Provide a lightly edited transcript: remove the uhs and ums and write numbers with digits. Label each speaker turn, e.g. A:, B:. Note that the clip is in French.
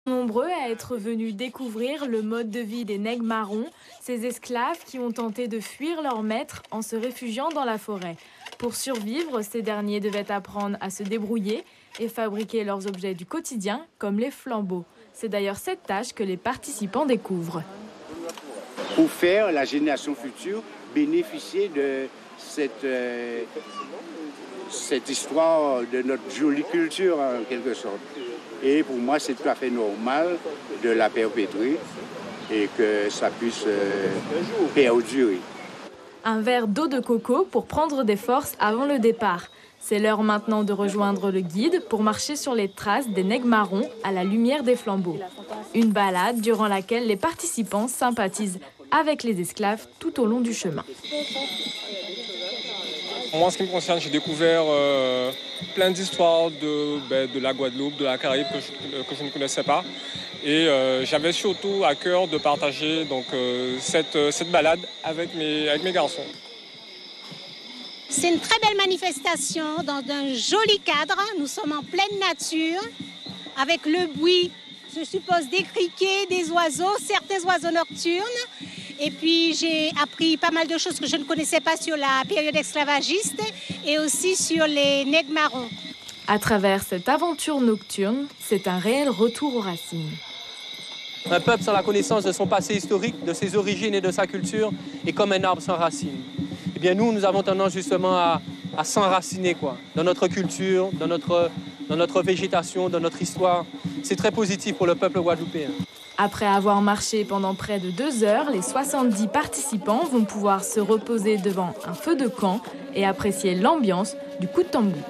A: Nombreux à être venus découvrir le mode de vie des nègres marrons, ces esclaves qui ont tenté de fuir leur maître en se réfugiant dans la forêt. Pour survivre, ces derniers devaient apprendre à se débrouiller et fabriquer leurs objets du quotidien, comme les flambeaux. C'est d'ailleurs cette tâche que les participants découvrent.
B: Pour faire la génération future bénéficier de cette histoire de notre jolie culture en quelque sorte. Et pour moi, c'est tout à fait normal de la perpétuer et que ça puisse perdurer.
A: Un verre d'eau de coco pour prendre des forces avant le départ. C'est l'heure maintenant de rejoindre le guide pour marcher sur les traces des nègres marrons à la lumière des flambeaux. Une balade durant laquelle les participants sympathisent avec les esclaves tout au long du chemin.
C: Moi, en ce qui me concerne, j'ai découvert plein d'histoires de la Guadeloupe, de la Caraïbe que je ne connaissais pas. Et j'avais surtout à cœur de partager cette balade avec mes garçons.
D: C'est une très belle manifestation dans un joli cadre. Nous sommes en pleine nature avec le bruit, je suppose, des criquets, des oiseaux, certains oiseaux nocturnes. Et puis j'ai appris pas mal de choses que je ne connaissais pas sur la période esclavagiste et aussi sur les nègres marrons.
A: À travers cette aventure nocturne, c'est un réel retour aux racines.
E: Un peuple sans la connaissance de son passé historique, de ses origines et de sa culture est comme un arbre sans racines. Eh bien nous avons tendance justement à s'enraciner dans notre culture, dans notre végétation, dans notre histoire. C'est très positif pour le peuple guadeloupéen.
A: Après avoir marché pendant près de 2 heures, les 70 participants vont pouvoir se reposer devant un feu de camp et apprécier l'ambiance du coup de tambour.